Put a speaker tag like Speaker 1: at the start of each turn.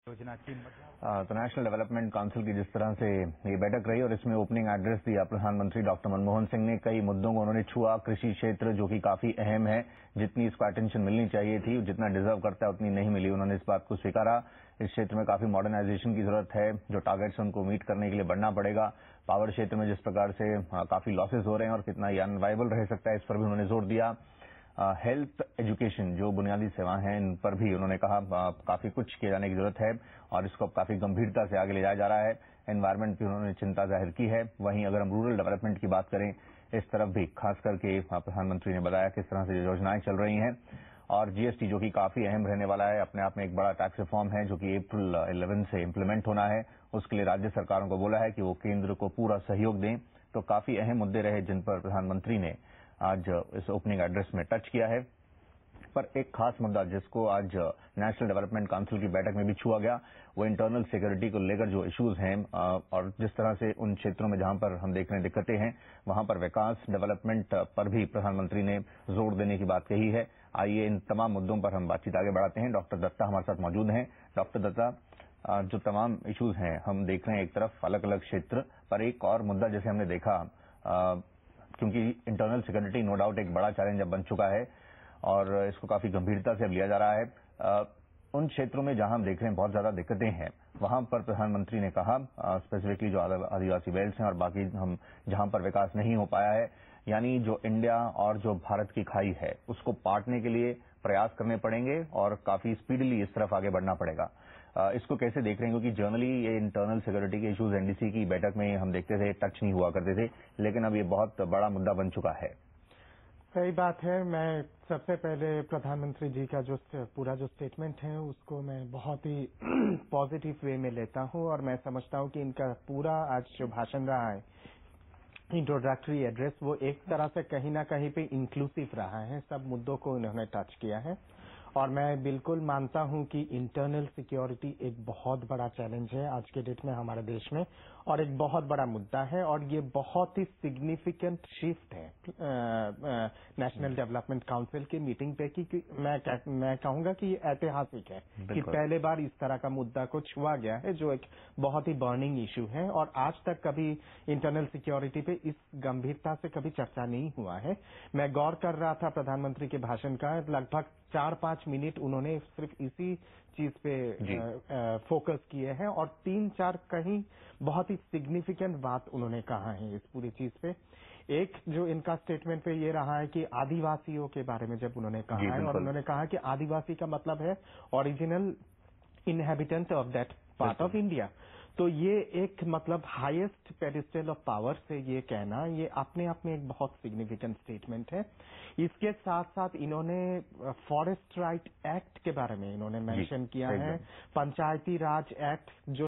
Speaker 1: योजना की
Speaker 2: तो नेशनल डेवलपमेंट काउंसिल की जिस तरह से ये बैठक रही और इसमें ओपनिंग एड्रेस दिया प्रधानमंत्री डॉक्टर मनमोहन सिंह ने, कई मुद्दों को उन्होंने छुआ। कृषि क्षेत्र जो कि काफी अहम है, जितनी इसको अटेंशन मिलनी चाहिए थी, जितना डिजर्व करता है उतनी नहीं मिली, उन्होंने इस बात को स्वीकारा। इस क्षेत्र में काफी मॉडर्नाइजेशन की जरूरत है, जो टारगेट्स उनको मीट करने के लिए बढ़ना पड़ेगा। पावर क्षेत्र में जिस प्रकार से काफी लॉसेज हो रहे हैं और कितना ये अनवाइबल रह सकता है, इस पर भी उन्होंने जोर दिया। हेल्थ, एजुकेशन, जो बुनियादी सेवाएं हैं, इन पर भी उन्होंने कहा काफी कुछ किए जाने की जरूरत है और इसको काफी गंभीरता से आगे ले जाया जा रहा है। एनवायरमेंट की उन्होंने चिंता जाहिर की है। वहीं अगर हम रूरल डेवलपमेंट की बात करें, इस तरफ भी खास करके प्रधानमंत्री ने बताया किस तरह से योजनाएं चल रही हैं। और जीएसटी जो कि काफी अहम रहने वाला है, अपने आप में एक बड़ा टैक्स रिफॉर्म है जो कि अप्रैल 11 से इम्प्लीमेंट होना है। उसके लिए राज्य सरकारों को बोला है कि वो केंद्र को पूरा सहयोग दें। तो काफी अहम मुद्दे रहे जिन पर प्रधानमंत्री ने आज इस ओपनिंग एड्रेस में टच किया है। पर एक खास मुद्दा जिसको आज नेशनल डेवलपमेंट काउंसिल की बैठक में भी छुआ गया, वो इंटरनल सिक्योरिटी को लेकर जो इश्यूज हैं और जिस तरह से उन क्षेत्रों में जहां पर हम देख रहे हैं दिक्कतें हैं, वहां पर विकास, डेवलपमेंट पर भी प्रधानमंत्री ने जोर देने की बात कही है। आइए इन तमाम मुद्दों पर हम बातचीत आगे बढ़ाते हैं। डॉक्टर दत्ता हमारे साथ मौजूद हैं। डॉक्टर दत्ता, जो तमाम इश्यूज हैं हम देख रहे हैं, एक तरफ अलग अलग क्षेत्र पर एक और मुद्दा जैसे हमने देखा, क्योंकि इंटरनल सिक्योरिटी नो डाउट एक बड़ा चैलेंज अब बन चुका है और इसको काफी गंभीरता से अब लिया जा रहा है। उन क्षेत्रों में जहां हम देख रहे हैं बहुत ज्यादा दिक्कतें हैं, वहां पर प्रधानमंत्री ने कहा स्पेसिफिकली जो आदिवासी बेल्ट हैं और बाकी हम जहां पर विकास नहीं हो पाया है, यानी जो इंडिया और जो भारत की खाई है, उसको पाटने के लिए प्रयास करने पड़ेंगे और काफी स्पीडली इस तरफ आगे बढ़ना पड़ेगा। इसको कैसे देख रहे हैं, क्योंकि जनरली ये इंटरनल सिक्योरिटी के इश्यूज एनडीसी की बैठक में हम देखते थे टच नहीं हुआ करते थे, लेकिन अब ये बहुत बड़ा मुद्दा बन चुका है।
Speaker 1: सही बात है। मैं सबसे पहले प्रधानमंत्री जी का जो पूरा जो स्टेटमेंट है उसको मैं बहुत ही पॉजिटिव वे में लेता हूं और मैं समझता हूं कि इनका पूरा आज जो भाषण रहा है, इंट्रोडक्टरी एड्रेस, वो एक तरह से कहीं ना कहीं पे इंक्लूसिव रहा है। सब मुद्दों को इन्होंने टच किया है और मैं बिल्कुल मानता हूं कि इंटरनल सिक्योरिटी एक बहुत बड़ा चैलेंज है आज के डेट में हमारे देश में और एक बहुत बड़ा मुद्दा है और ये बहुत ही सिग्निफिकेंट शिफ्ट है नेशनल डेवलपमेंट काउंसिल की मीटिंग पे कि मैं कहूंगा कि ये ऐतिहासिक है कि पहले बार इस तरह का मुद्दा को छुआ गया है जो एक बहुत ही बर्निंग इश्यू है और आज तक कभी इंटरनल सिक्योरिटी पे इस गंभीरता से कभी चर्चा नहीं हुआ है। मैं गौर कर रहा था प्रधानमंत्री के भाषण का, लगभग 4-5 मिनट उन्होंने सिर्फ इसी चीज पे फोकस किए हैं और 3-4 कहीं बहुत ही सिग्निफिकेंट बात उन्होंने कहा है इस पूरी चीज पे। एक जो इनका स्टेटमेंट पे ये रहा है कि आदिवासियों के बारे में जब उन्होंने कहा है और उन्होंने कहा कि आदिवासी का मतलब है original inhabitant of that part of India. तो ये एक मतलब हाईएस्ट पेडिस्टल ऑफ पावर से ये कहना, ये अपने आप में एक बहुत सिग्निफिकेंट स्टेटमेंट है। इसके साथ साथ इन्होंने फॉरेस्ट राइट एक्ट के बारे में इन्होंने मेंशन किया है, पंचायती राज एक्ट जो